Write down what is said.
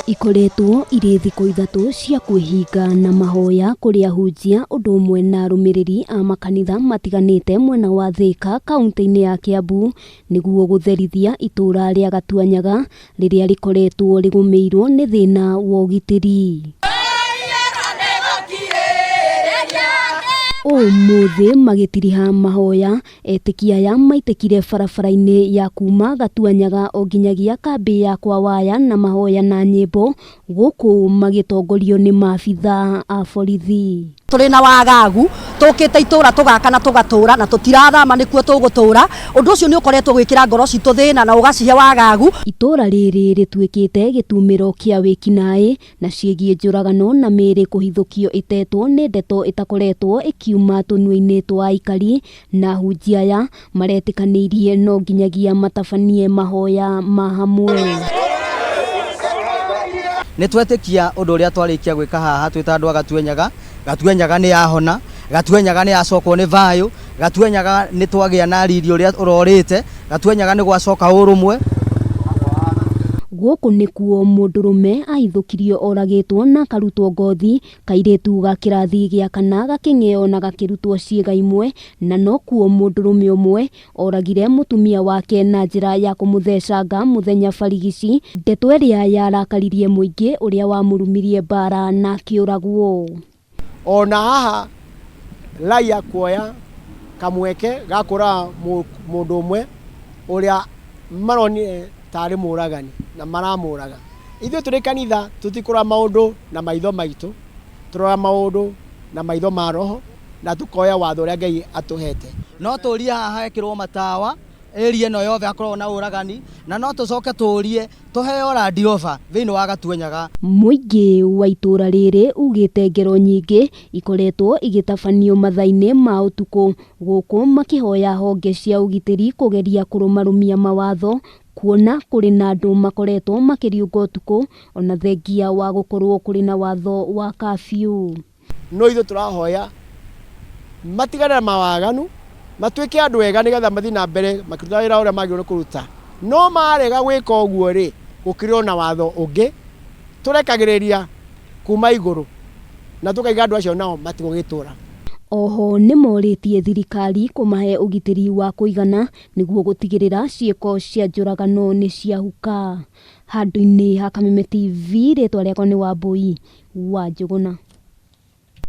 Ikoretwo irĩ thikũ ithatũ cia kwĩhinga na mahoya kũrĩ ahunjia ũndũ ũmwe na arũmĩrĩri a makanitha matiganĩte mwena wa Thika kaunti-inĩ ya Kiambu nĩguo gũtherithia itũũra rĩa Gatuanyaga rĩrĩa rĩkoretwo rĩgũmĩirwo nĩ thĩna wa ũgitĩri. Ũmũthĩ magĩtiriha mahoya etĩkia aya maitĩkire barabara-inĩ ya kuma Gatuanyaga o nginyagia kambĩ ya kwa waya na mahoya na nyĩmbo gũkũ magĩtongorio nĩ maabitha a borithi. Tũrĩ na wagagu tũkĩte itũũra tũgaka na tũgatũũra na tũtirathama nĩkuo tũgũtũũra. Ũndũ ũcio nĩ ũkoretwo gwĩkĩra ngoro citũ thĩna na ũgacihe wagagu. Itũũra rĩrĩ rĩtuĩkĩte gĩtumĩro kĩa wĩkinaĩ na ciĩgiĩ njũragano na mĩĩrĩ kũhithũkio ĩtetwo nĩ ndeto ĩtakoretwo ĩkiuma tũnua-inĩ twa aikari, na ahunjia aya maretĩkanĩirie no nginyagia matabanie mahoya ma hamwe. Nĩ twetĩkia ũndũ ũrĩa twarĩkia gwĩka haha twĩ ta andũ a Gatuanyaga. Gatuanyaga nĩ yahona, Gatuanyaga nĩ yacokwo nĩ thayũ, Gatuanyaga nĩ twagĩa na riri ũrĩa ũrorĩte, Gatuanyaga nĩ gwacoka ũrũmwe. Gũkũ nĩkuo mũndũrũme ahithũkirio oragĩtwo na akarutwo ngothi, kairĩtu ga kĩrathi gĩa kana gakĩng'eo na gakĩrutwo ciĩga imwe, na no kuo mũndũrũme ũmwe oragire mũtumia wake na njĩra ya kũmũthecanga mũthenya barigici, ndeto ĩrĩa yarakaririe mũingĩ ũrĩa wamũrumirie mbara na akĩũragwo. Ona haha raia kuoya kamweke gakũra mũndũ ũmwe ũrĩa maronire tarĩ mũragani na maramũraga. Ithuĩ tũrĩ kanitha tũtikũra maũndũ na maitho maitũ, tũrora maũndũ na maitho ma roho na tukoya watho ũrĩa Ngai atũhete. No tũrie haha hekĩrwo matawa area ĩno yothe akorwo na ũragani, na no tũcoke tũrie tũheo radiova thĩinĩ wa Gatuanyaga. Mũingĩ wa itũũra rĩrĩ ugĩte ngero nyingĩ ikoretwo igĩtabanio mathaa-inĩ ma ũtukũ, gũkũ makĩhoya honge cia ũgitĩri kũgeria kũrũmarũmia mawatho, kuona kũrĩ na andũ makoretwo makĩriũnga ũtukũ ona thengia wa gũkorwo kũrĩ na watho wa curfew. No ithuĩ tũrahoya matigane na mawaganu, matuĩke andũ ega nĩgetha mathiĩ na mbere makĩruta wĩra ũrĩa magĩrĩirwo kũruta. No marega gwĩka ũguo rĩ, gũkĩrĩ na watho ũngĩ tũrekagĩrĩria kuma igũrũ na tũkaiga andũ acio nao matigwo gĩtũũra. Oho nĩ morĩtie thirikari kũmahe ũgitĩri wa kũigana nĩguo gũtigĩrĩra ciĩko cia njũragano nĩ ciahuka. Handũ-inĩ ha Kameme TV, rĩtwa rĩakwa nĩ Wambui wa Njũgũna.